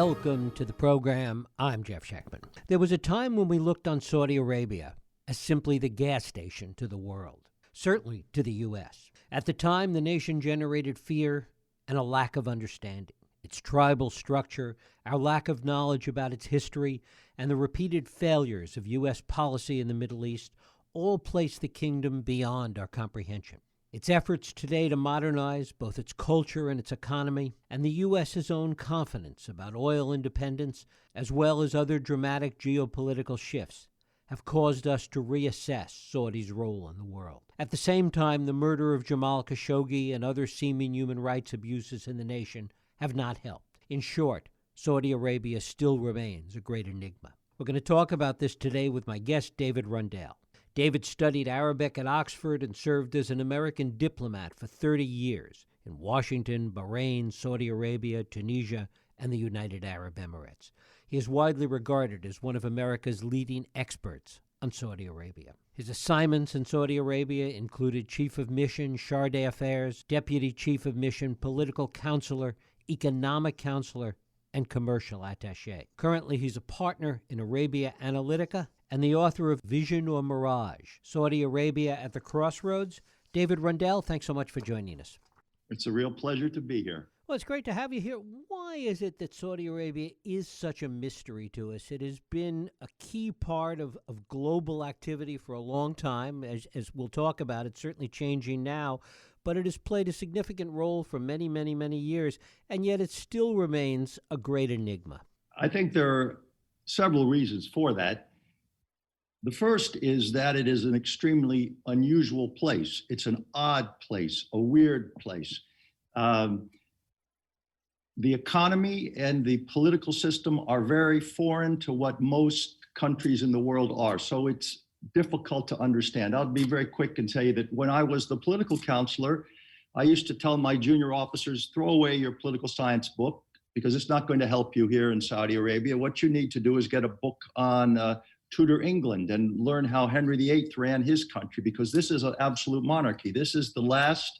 Welcome to the program. I'm Jeff Schechtman. There was a time when we looked on Saudi Arabia as simply the gas station to the world, certainly to the U.S. At the time, the nation generated fear and a lack of understanding. Its tribal structure, our lack of knowledge about its history, and the repeated failures of U.S. policy in the Middle East all place the kingdom beyond our comprehension. Its efforts today to modernize both its culture and its economy, and the U.S.'s own confidence about oil independence, as well as other dramatic geopolitical shifts, have caused us to reassess Saudi's role in the world. At the same time, the murder of Jamal Khashoggi and other seeming human rights abuses in the nation have not helped. In short, Saudi Arabia still remains a great enigma. We're going to talk about this today with my guest, David Rundell. David studied Arabic at Oxford and served as an American diplomat for 30 years in Washington, Bahrain, Saudi Arabia, Tunisia, and the United Arab Emirates. He is widely regarded as one of America's leading experts on Saudi Arabia. His assignments in Saudi Arabia included Chief of Mission, Charge Affairs, Deputy Chief of Mission, Political Counselor, Economic Counselor, and Commercial Attaché. Currently, he's a partner in Arabia Analytica and the author of Vision or Mirage, Saudi Arabia at the Crossroads. David Rundell, thanks so much for joining us. It's a real pleasure to be here. Well, it's great to have you here. Why is it that Saudi Arabia is such a mystery to us? It has been a key part of global activity for a long time, as we'll talk about. It's certainly changing now, but it has played a significant role for many, many, many years, and yet it still remains a great enigma. I think there are several reasons for that. The first is that it is an extremely unusual place. It's an odd place, a weird place. The economy and the political system are very foreign to what most countries in the world are. So it's difficult to understand. I'll be very quick and tell you that when I was the political counselor, I used to tell my junior officers, throw away your political science book because it's not going to help you here in Saudi Arabia. What you need to do is get a book on Tudor England and learn how Henry VIII ran his country, because this is an absolute monarchy. This is the last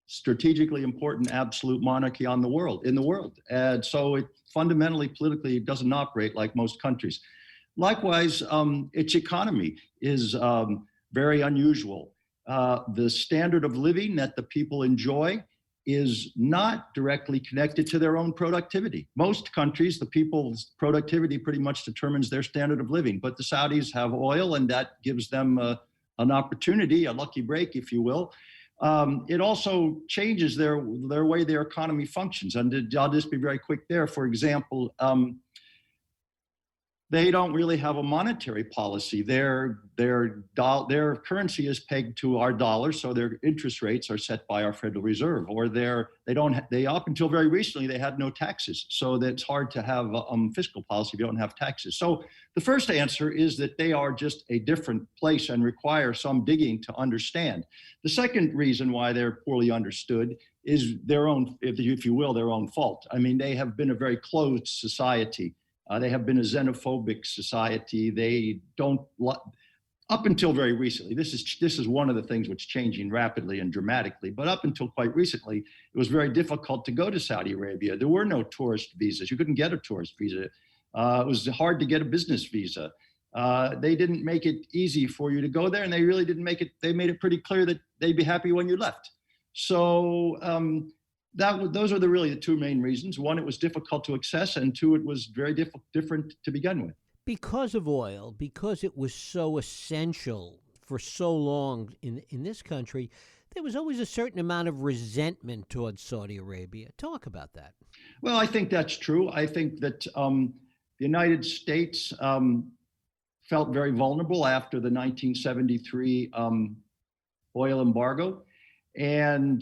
strategically important absolute monarchy in the world. And so it fundamentally, politically, doesn't operate like most countries. Likewise, its economy is very unusual. The standard of living that the people enjoy is not directly connected to their own productivity. Most countries, the people's productivity pretty much determines their standard of living, but the Saudis have oil, and that gives them an opportunity, a lucky break, if you will. It also changes their way their economy functions. And I'll just be very quick there. For example, they don't really have a monetary policy. Their currency is pegged to our dollar, so their interest rates are set by our Federal Reserve. Or they up until very recently they had no taxes, so that it's hard to have fiscal policy if you don't have taxes. So the first answer is that they are just a different place and require some digging to understand. The second reason why they're poorly understood is their own, if you will, their own fault. I mean, they have been a very closed society. They have been a xenophobic society. They don't, up until very recently, this is one of the things which is changing rapidly and dramatically, but up until quite recently, it was very difficult to go to Saudi Arabia. There were no tourist visas. You couldn't get a tourist visa. It was hard to get a business visa. They didn't make it easy for you to go there, and they really didn't make it, they made it pretty clear that they'd be happy when you left. So, those are really the two main reasons. One, it was difficult to access, and two, it was very different to begin with. Because of oil, because it was so essential for so long in this country, there was always a certain amount of resentment towards Saudi Arabia. Talk about that. Well, I think that's true. I think that the United States felt very vulnerable after the 1973 oil embargo, and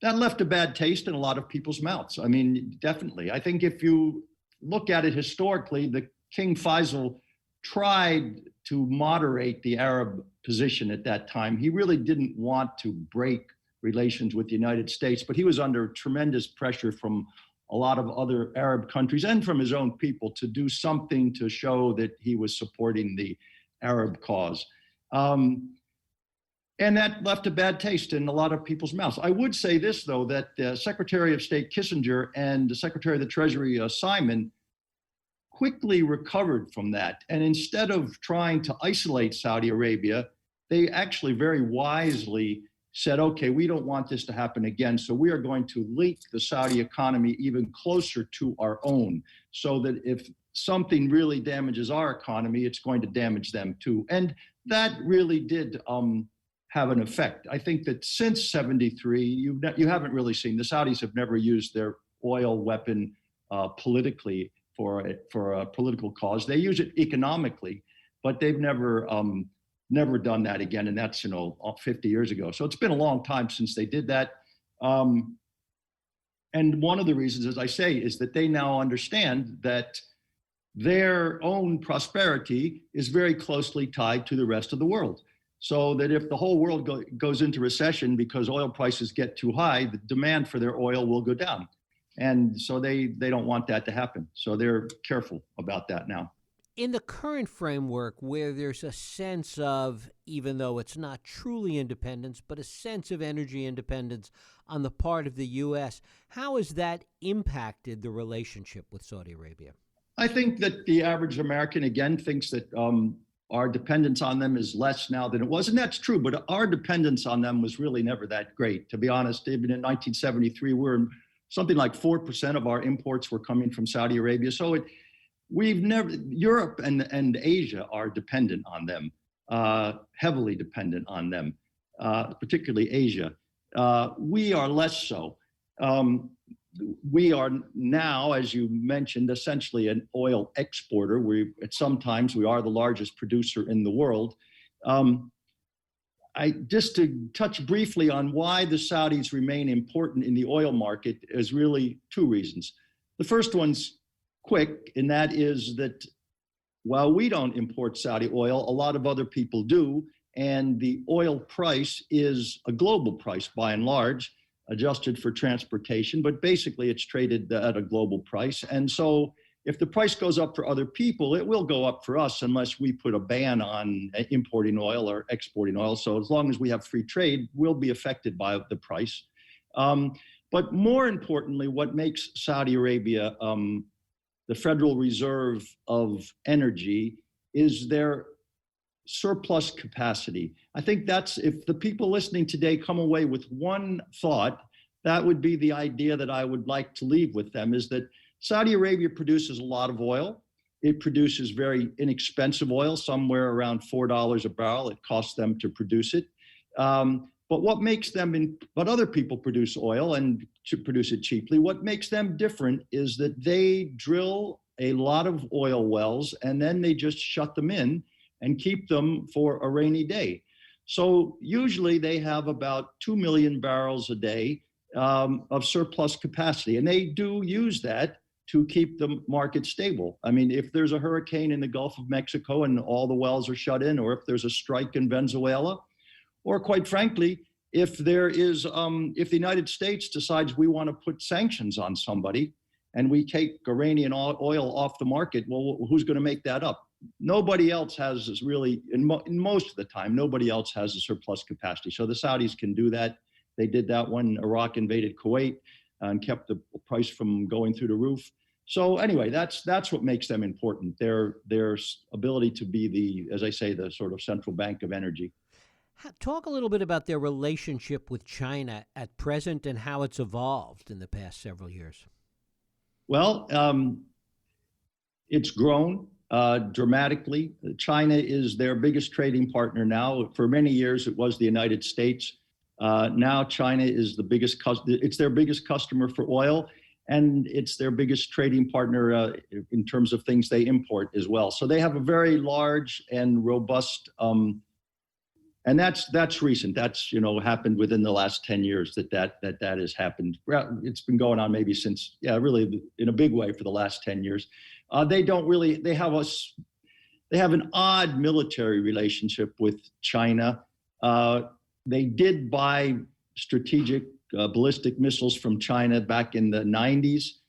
that left a bad taste in a lot of people's mouths. I mean, definitely. I think if you look at it historically, the King Faisal tried to moderate the Arab position at that time. He really didn't want to break relations with the United States, but he was under tremendous pressure from a lot of other Arab countries and from his own people to do something to show that he was supporting the Arab cause. And that left a bad taste in a lot of people's mouths. I would say this, though, that Secretary of State Kissinger and the Secretary of the Treasury Simon quickly recovered from that. And instead of trying to isolate Saudi Arabia, they actually very wisely said, okay, we don't want this to happen again. So we are going to link the Saudi economy even closer to our own, so that if something really damages our economy, it's going to damage them too. And that really did have an effect. I think that since 73, you haven't really seen, the Saudis have never used their oil weapon politically for a political cause. They use it economically, but they've never done that again. And that's 50 years ago. So it's been a long time since they did that. And one of the reasons, as I say, is that they now understand that their own prosperity is very closely tied to the rest of the world. So that if the whole world goes into recession because oil prices get too high, the demand for their oil will go down. And so they don't want that to happen. So they're careful about that now. In the current framework, where there's a sense of, even though it's not truly independence, but a sense of energy independence on the part of the U.S., how has that impacted the relationship with Saudi Arabia? I think that the average American, again, thinks that our dependence on them is less now than it was. And that's true, but our dependence on them was really never that great. To be honest, even in 1973, something like 4% of our imports were coming from Saudi Arabia. So Europe and Asia are dependent on them, heavily dependent on them, particularly Asia. We are less so. We are now, as you mentioned, essentially an oil exporter. Sometimes we are the largest producer in the world. Just to touch briefly on why the Saudis remain important in the oil market is really two reasons. The first one's quick, and that is that while we don't import Saudi oil, a lot of other people do, and the oil price is a global price by and large, adjusted for transportation, but basically it's traded at a global price. And so if the price goes up for other people, it will go up for us unless we put a ban on importing oil or exporting oil. So as long as we have free trade, we'll be affected by the price. But more importantly, what makes Saudi Arabia the Federal Reserve of energy is their surplus capacity. I think that's, if the people listening today come away with one thought, that would be the idea that I would like to leave with them, is that Saudi Arabia produces a lot of oil. It produces very inexpensive oil, somewhere around $4 a barrel. It costs them to produce it. But what makes them, but other people produce oil and to produce it cheaply. What makes them different is that they drill a lot of oil wells and then they just shut them in and keep them for a rainy day. So usually they have about 2 million barrels a day of surplus capacity. And they do use that to keep the market stable. I mean, if there's a hurricane in the Gulf of Mexico and all the wells are shut in, or if there's a strike in Venezuela, or quite frankly, if the United States decides we want to put sanctions on somebody and we take Iranian oil off the market, well, who's going to make that up? Nobody else has this really, in most of the time, nobody else has a surplus capacity. So the Saudis can do that. They did that when Iraq invaded Kuwait and kept the price from going through the roof. So anyway, that's what makes them important. Their ability to be as I say, the sort of central bank of energy. Talk a little bit about their relationship with China at present and how it's evolved in the past several years. Well, it's grown dramatically. China is their biggest trading partner now. For many years, it was the United States. Now China is it's their biggest customer for oil, and it's their biggest trading partner in terms of things they import as well. So they have a very large and robust, and that's recent. That's happened within the last 10 years that has happened. It's been going on maybe since, really in a big way for the last 10 years. They have an odd military relationship with China. They did buy strategic ballistic missiles from China back in the 90s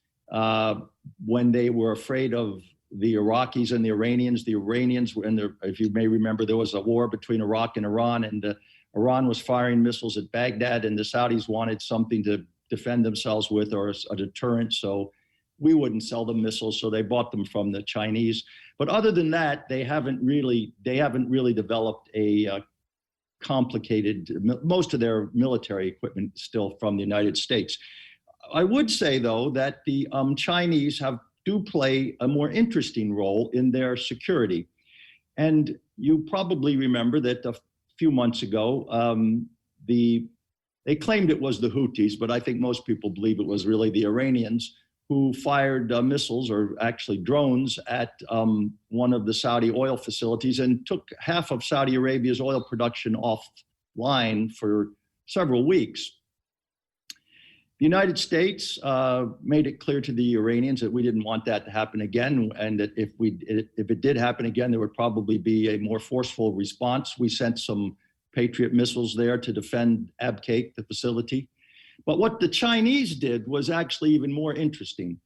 when they were afraid of the Iraqis and the Iranians. The Iranians were in there. If you may remember, there was a war between Iraq and Iran, and Iran was firing missiles at Baghdad, and the Saudis wanted something to defend themselves with, or a deterrent. So we wouldn't sell them missiles, so they bought them from the Chinese. But other than that, they haven't really developed a complicated. Most of their military equipment is still from the United States. I would say, though, that the Chinese do play a more interesting role in their security. And you probably remember that a few months ago, they claimed it was the Houthis, but I think most people believe it was really the Iranians who fired missiles, or actually drones, at one of the Saudi oil facilities and took half of Saudi Arabia's oil production offline for several weeks. The United States made it clear to the Iranians that we didn't want that to happen again, and that if it did happen again, there would probably be a more forceful response. We sent some Patriot missiles there to defend Abqaiq, the facility. But what the Chinese did was actually even more interesting.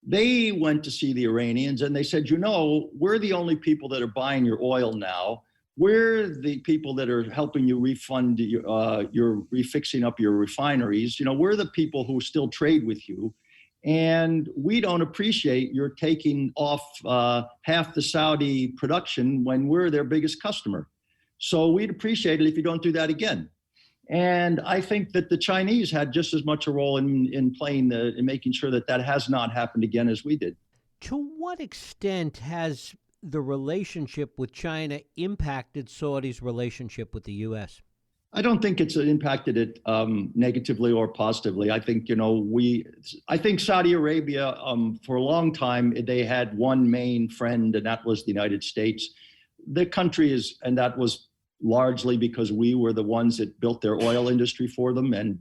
They went to see the Iranians and they said, you know, we're the only people that are buying your oil now. We're the people that are helping you refund you're refixing up your refineries. You know, we're the people who still trade with you. And we don't appreciate your taking off half the Saudi production when we're their biggest customer. So we'd appreciate it if you don't do that again. And I think that the Chinese had just as much a role in playing in making sure that that has not happened again as we did. To what extent has the relationship with China impacted Saudi's relationship with the U.S.? I don't think it's impacted it negatively or positively. I think, I think Saudi Arabia, for a long time, they had one main friend, and that was the United States. The country and that was largely because we were the ones that built their oil industry for them. And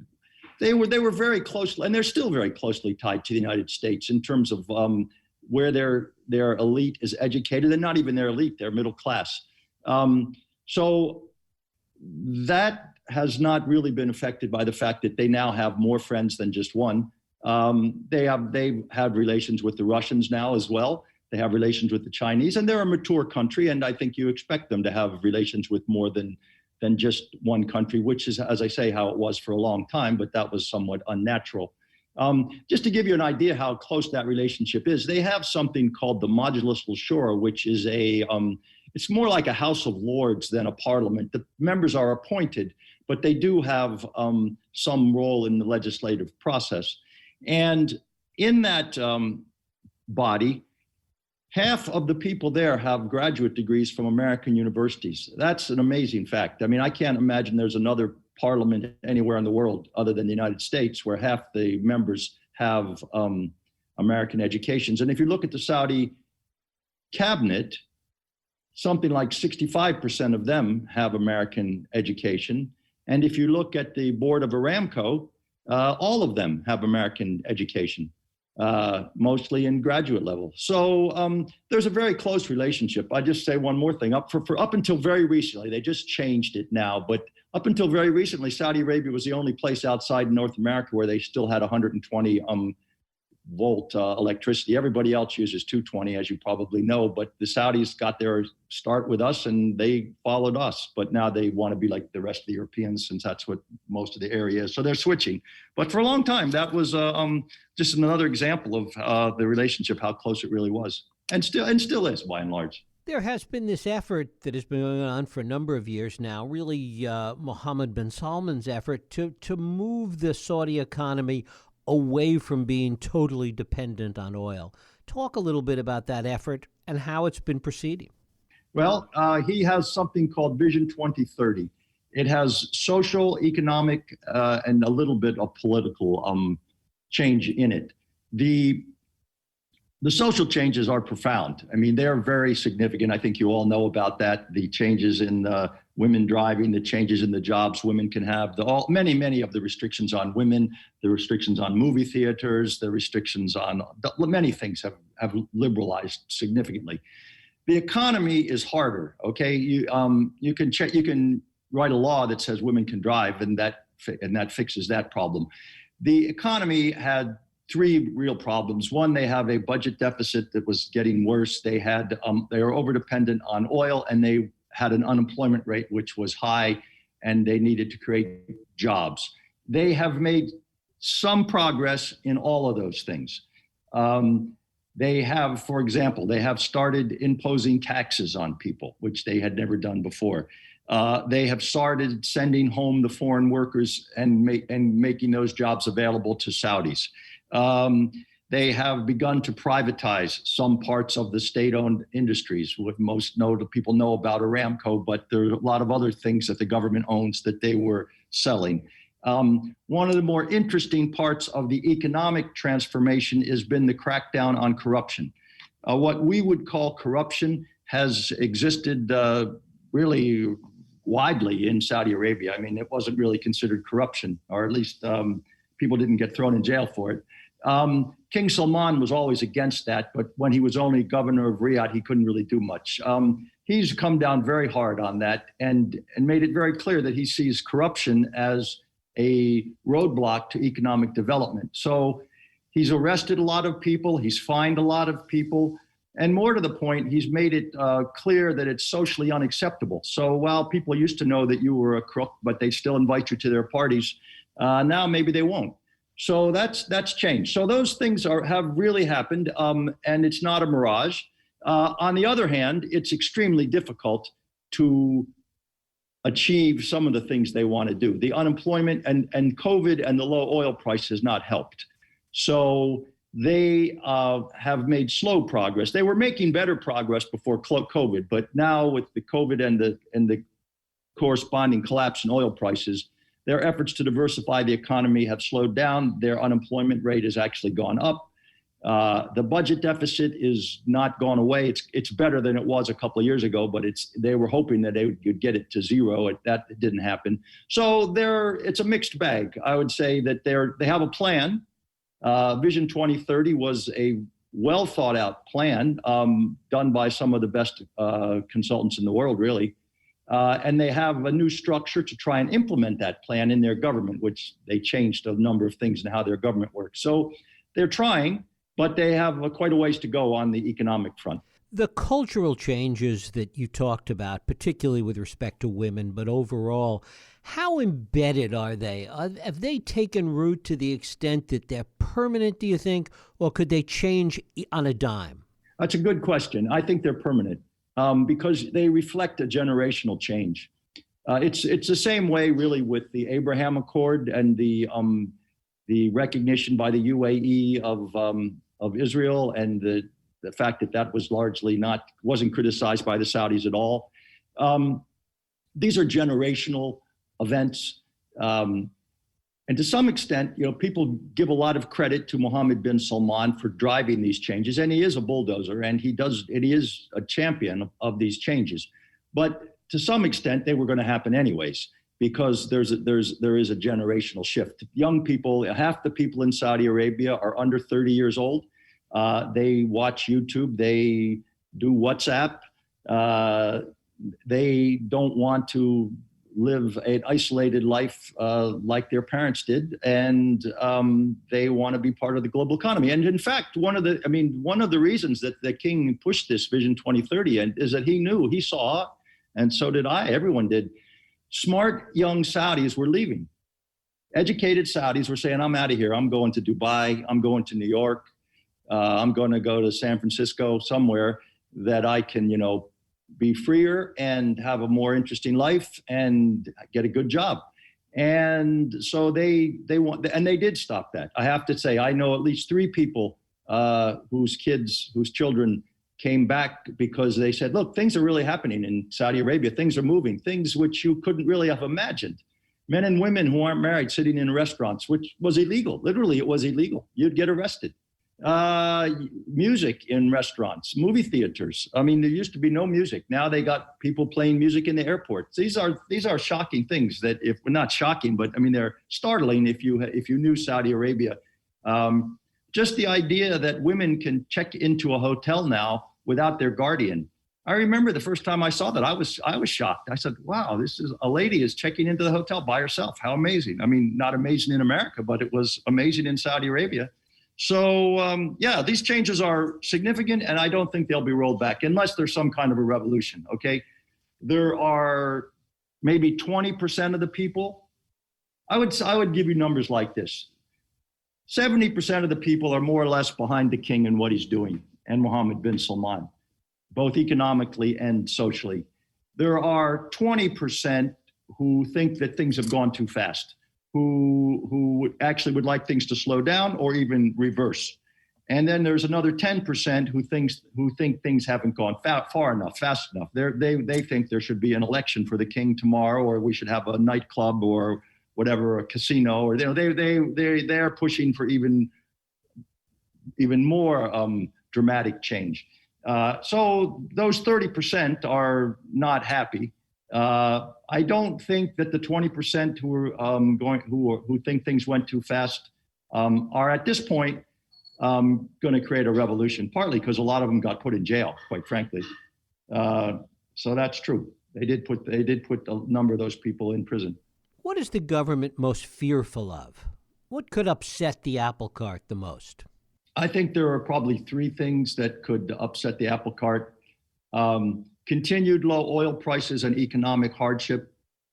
they were very close, and they're still very closely tied to the United States in terms of where their elite is educated, and not even their elite, they're middle class. So that has not really been affected by the fact that they now have more friends than just one. They've had relations with the Russians now as well. They have relations with the Chinese, and they're a mature country, and I think you expect them to have relations with more than just one country, which is, as I say, how it was for a long time, but that was somewhat unnatural. Just to give you an idea how close that relationship is, they have something called the Majlis al-Shura, which is it's more like a House of Lords than a parliament. The members are appointed, but they do have some role in the legislative process. And in that body, half of the people there have graduate degrees from American universities. That's an amazing fact. I mean, I can't imagine there's another parliament anywhere in the world other than the United States where half the members have American educations. And if you look at the Saudi cabinet, something like 65% of them have American education. And if you look at the board of Aramco, all of them have American education. Mostly in graduate level. So there's a very close relationship. I just say one more thing. Up until very recently, they just changed it now, but up until very recently, Saudi Arabia was the only place outside North America where they still had 120 volt electricity. Everybody else uses 220, as you probably know, but the Saudis got their start with us and they followed us. But now they want to be like the rest of the Europeans, since that's what most of the area is. So they're switching. But for a long time, that was just another example of the relationship, how close it really was, and still is by and large. There has been this effort that has been going on for a number of years now, really Mohammed bin Salman's effort to move the Saudi economy away from being totally dependent on oil. Talk a little bit about that effort and how it's been proceeding. Well, he has something called Vision 2030. It has social, economic, and a little bit of political change in it. The social changes are profound. I mean, they're very significant. I think you all know about that. The changes in women driving, the changes in the jobs women can have, many of the restrictions on women, the restrictions on movie theaters, the restrictions on many things have liberalized significantly. The economy is harder. Okay, you can write a law that says women can drive, and that fixes that problem. The economy had three real problems. One, they have a budget deficit that was getting worse. They were over-dependent on oil, and they had an unemployment rate which was high, and they needed to create jobs. They have made some progress in all of those things. They have, for example, they have started imposing taxes on people, which they had never done before. They have started sending home the foreign workers and making those jobs available to Saudis. They have begun to privatize some parts of the state-owned industries. What most people know about Aramco, but there are a lot of other things that the government owns that they were selling. One of the more interesting parts of the economic transformation has been the crackdown on corruption. What we would call corruption has existed really widely in Saudi Arabia. I mean, it wasn't really considered corruption, or at least people didn't get thrown in jail for it. King Salman was always against that, but when he was only governor of Riyadh, he couldn't really do much. He's come down very hard on that and made it very clear that he sees corruption as a roadblock to economic development. So he's arrested a lot of people, he's fined a lot of people, and more to the point, he's made it clear that it's socially unacceptable. So while people used to know that you were a crook, but they still invite you to their parties, now maybe they won't. So that's changed. So those things have really happened, and it's not a mirage. On the other hand, it's extremely difficult to achieve some of the things they want to do. The unemployment and COVID and the low oil price has not helped. So they have made slow progress. They were making better progress before COVID, but now with the COVID and the corresponding collapse in oil prices, their efforts to diversify the economy have slowed down. Their unemployment rate has actually gone up. The budget deficit is not gone away. It's better than it was a couple of years ago, but they were hoping that they would get it to zero. That didn't happen. So it's a mixed bag. I would say that they have a plan. Vision 2030 was a well thought out plan done by some of the best consultants in the world, really. And they have a new structure to try and implement that plan in their government, which they changed a number of things in how their government works. So they're trying, but they have quite a ways to go on the economic front. The cultural changes that you talked about, particularly with respect to women, but overall, how embedded are they? Have they taken root to the extent that they're permanent, do you think, or could they change on a dime? That's a good question. I think they're permanent because they reflect a generational change. It's the same way, really, with the Abraham Accord and the recognition by the UAE of Israel and the fact that was largely wasn't criticized by the Saudis at all. These are generational events. And to some extent, people give a lot of credit to Mohammed bin Salman for driving these changes, and he is a bulldozer, and he is a champion of these changes. But to some extent, they were going to happen anyways, because there is a generational shift. Young people, half the people in Saudi Arabia are under 30 years old. They watch YouTube, they do WhatsApp. They don't want to live an isolated life like their parents did, and they want to be part of the global economy. And in fact, one of the reasons that the king pushed this Vision 2030 is that he saw, and so did I, everyone did, smart young Saudis were leaving. Educated Saudis were saying, I'm out of here. I'm going to Dubai. I'm going to New York. I'm going to go to San Francisco, somewhere that I can, be freer and have a more interesting life and get a good job. And so they did stop that. I have to say, I know at least 3 people whose children came back because they said, look, things are really happening in Saudi Arabia. Things are moving, things which you couldn't really have imagined. Men and women who aren't married sitting in restaurants, which was illegal. Literally, it was illegal. You'd get arrested. Music in restaurants, movie theaters. I mean, there used to be no music. Now they got people playing music in the airports. These are shocking things that, if not shocking, but I mean, they're startling if you knew Saudi Arabia. Just the idea that women can check into a hotel now without their guardian. I remember the first time I saw that, I was shocked. I said, wow, a lady is checking into the hotel by herself. How amazing. I mean, not amazing in America, but it was amazing in Saudi Arabia. So yeah, these changes are significant, and I don't think they'll be rolled back unless there's some kind of a revolution. Okay, there are maybe 20% of the people. I would give you numbers like this: 70% of the people are more or less behind the king and what he's doing, and Mohammed bin Salman, both economically and socially. There are 20% who think that things have gone too fast, who actually would like things to slow down or even reverse. And then there's another 10% who think things haven't gone far enough, fast enough. They think there should be an election for the king tomorrow, or we should have a nightclub or whatever, a casino, or they're pushing for even more dramatic change. So those 30% are not happy. I don't think that the 20% who think things went too fast are at this point going to create a revolution. Partly because a lot of them got put in jail, quite frankly. So that's true. They did put a number of those people in prison. What is the government most fearful of? What could upset the apple cart the most? I think there are probably three things that could upset the apple cart. Continued low oil prices and economic hardship.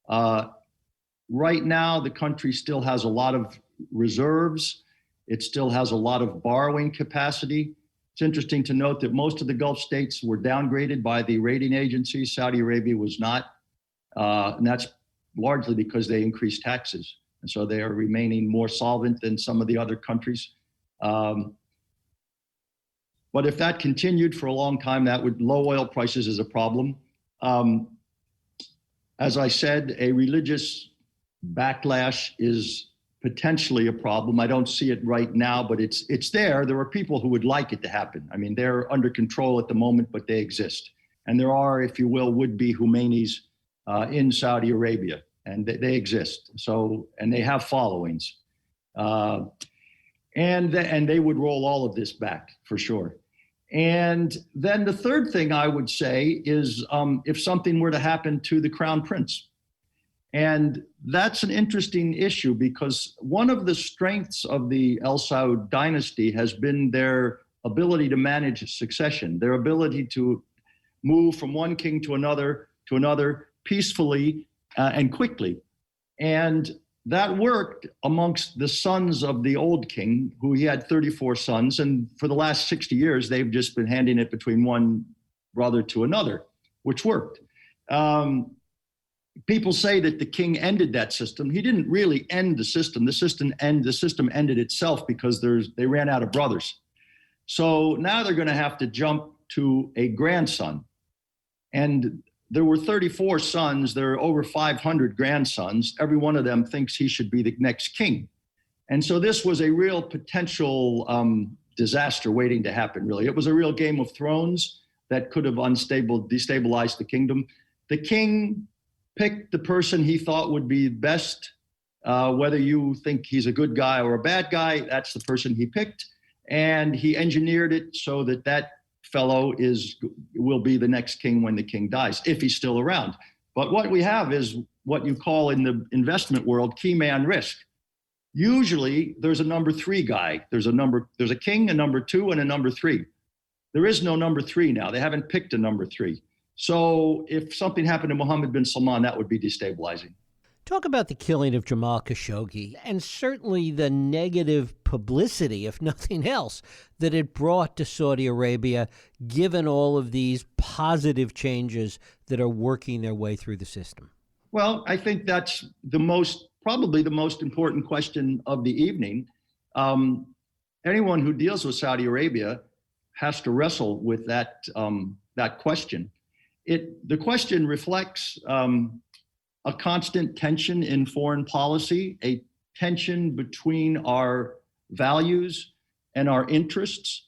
Right now, the country still has a lot of reserves. It still has a lot of borrowing capacity. It's interesting to note that most of the Gulf states were downgraded by the rating agencies. Saudi Arabia was not. And that's largely because they increased taxes. And so they are remaining more solvent than some of the other countries. But if that continued for a long time, low oil prices is a problem. As I said, a religious backlash is potentially a problem. I don't see it right now, but it's there. There are people who would like it to happen. I mean, they're under control at the moment, but they exist. And there are, if you will, would-be Khomeinis in Saudi Arabia, and they exist. So, and they have followings. And they would roll all of this back for sure. And then the third thing I would say is if something were to happen to the crown prince. And that's an interesting issue because one of the strengths of the Al Saud dynasty has been their ability to manage succession, their ability to move from one king to another peacefully and quickly. And that worked amongst the sons of the old king, who he had 34 sons. And for the last 60 years, they've just been handing it between one brother to another, which worked. People say that the king ended that system. He didn't really end the system. The system ended itself because they ran out of brothers. So now they're going to have to jump to a grandson. And there were 34 sons. There are over 500 grandsons. Every one of them thinks he should be the next king. And so this was a real potential disaster waiting to happen, really. It was a real Game of Thrones that could have destabilized the kingdom. The king picked the person he thought would be best. Whether you think he's a good guy or a bad guy, that's the person he picked. And he engineered it so that fellow will be the next king when the king dies, if he's still around. But what we have is what you call in the investment world key man risk. Usually there's a number three guy. There's a king, a number two, and a number three. There is no number three now. They haven't picked a number three. So if something happened to Mohammed bin Salman, that would be destabilizing. Talk about the killing of Jamal Khashoggi and certainly the negative publicity, if nothing else, that it brought to Saudi Arabia, given all of these positive changes that are working their way through the system. Well, I think that's probably the most important question of the evening. Anyone who deals with Saudi Arabia has to wrestle with that question. The question reflects a constant tension in foreign policy, a tension between our values and our interests.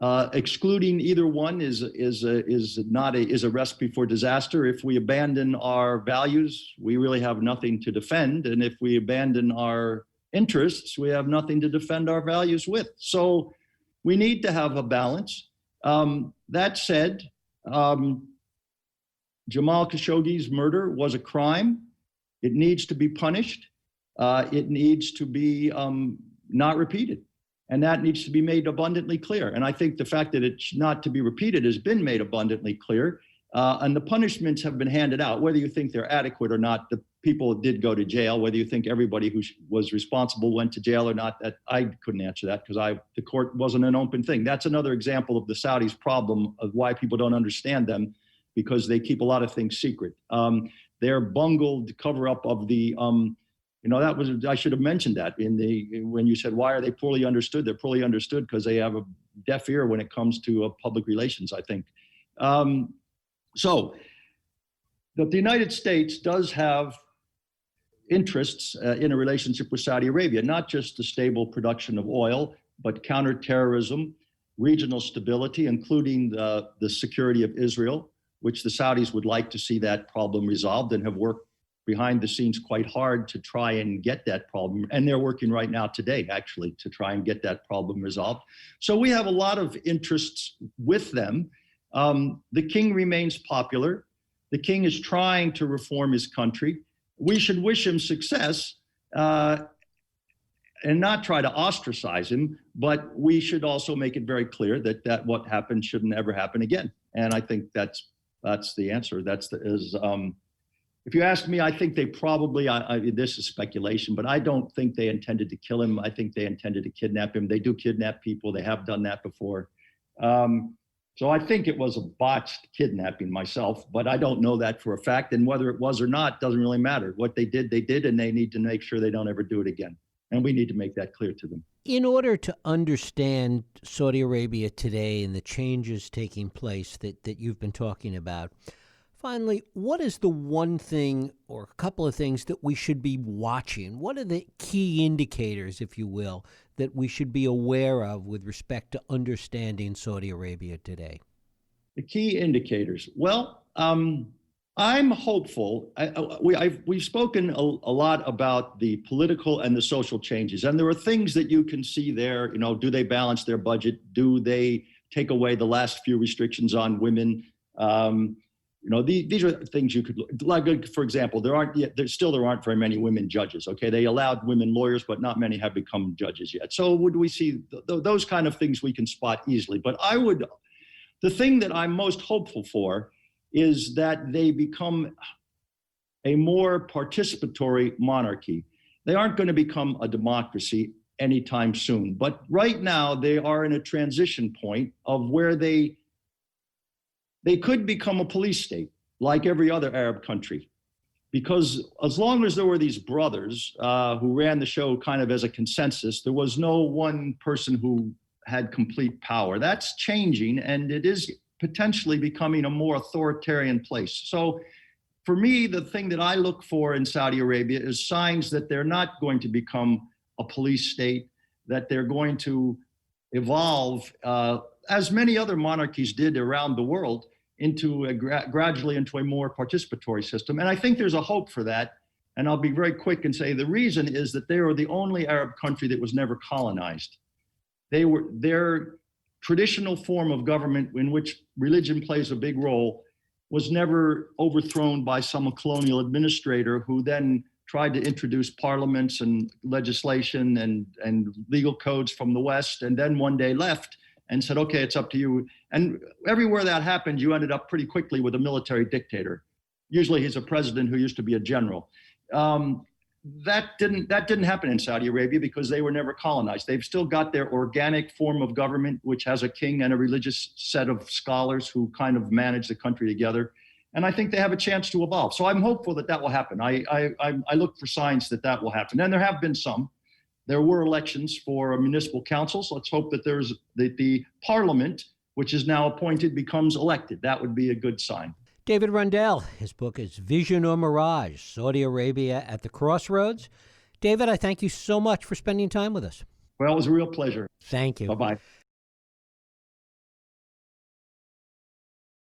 Excluding either one is a recipe for disaster. If we abandon our values, we really have nothing to defend, and if we abandon our interests, we have nothing to defend our values with. So we need to have a balance. That said, Jamal Khashoggi's murder was a crime. It needs to be punished. It needs to be not repeated. And that needs to be made abundantly clear. And I think the fact that it's not to be repeated has been made abundantly clear. And the punishments have been handed out, whether you think they're adequate or not. The people did go to jail. Whether you think everybody who was responsible went to jail or not, that I couldn't answer that because the court wasn't an open thing. That's another example of the Saudis' problem of why people don't understand them, because they keep a lot of things secret. Their bungled cover-up of the that was, I should have mentioned that when you said, why are they poorly understood? They're poorly understood because they have a deaf ear when it comes to public relations, I think. So the United States does have interests in a relationship with Saudi Arabia, not just the stable production of oil, but counterterrorism, regional stability, including the security of Israel, which the Saudis would like to see that problem resolved and have worked behind the scenes quite hard to try and get that problem. And they're working right now today, actually, to try and get that problem resolved. So we have a lot of interests with them. The king remains popular. The king is trying to reform his country. We should wish him success and not try to ostracize him, but we should also make it very clear that what happened shouldn't ever happen again. And I think that's the answer. If you ask me, I think they probably, this is speculation, but I don't think they intended to kill him. I think they intended to kidnap him. They do kidnap people. They have done that before. So I think it was a botched kidnapping myself, but I don't know that for a fact. And whether it was or not doesn't really matter. What they did, and they need to make sure they don't ever do it again. And we need to make that clear to them. In order to understand Saudi Arabia today and the changes taking place that you've been talking about, finally, what is the one thing or a couple of things that we should be watching? What are the key indicators, if you will, that we should be aware of with respect to understanding Saudi Arabia today? The key indicators. Well, I'm hopeful. We've spoken a lot about the political and the social changes, and there are things that you can see there. Do they balance their budget? Do they take away the last few restrictions on women? These are things you could like. For example, there aren't very many women judges. Okay, they allowed women lawyers, but not many have become judges yet. So would we see those kind of things we can spot easily? But the thing that I'm most hopeful for is that they become a more participatory monarchy. They aren't going to become a democracy anytime soon, but right now they are in a transition point of where they could become a police state like every other Arab country. Because as long as there were these brothers who ran the show kind of as a consensus, there was no one person who had complete power. That's changing, and it is potentially becoming a more authoritarian place. So for me, the thing that I look for in Saudi Arabia is signs that they're not going to become a police state, that they're going to evolve, as many other monarchies did around the world, gradually into a more participatory system. And I think there's a hope for that. And I'll be very quick and say the reason is that they were the only Arab country that was never colonized. Their traditional form of government, in which religion plays a big role, was never overthrown by some colonial administrator who then tried to introduce parliaments and legislation and legal codes from the West, and then one day left and said, okay, it's up to you. And everywhere that happened, you ended up pretty quickly with a military dictator. Usually he's a president who used to be a general. That didn't happen in Saudi Arabia because they were never colonized. They've still got their organic form of government, which has a king and a religious set of scholars who kind of manage the country together. And I think they have a chance to evolve. So I'm hopeful that will happen. I look for signs that will happen. And there have been some. There were elections for municipal councils. Let's hope that the parliament, which is now appointed, becomes elected. That would be a good sign. David Rundell, his book is Vision or Mirage, Saudi Arabia at the Crossroads. David, I thank you so much for spending time with us. Well, it was a real pleasure. Thank you. Bye-bye.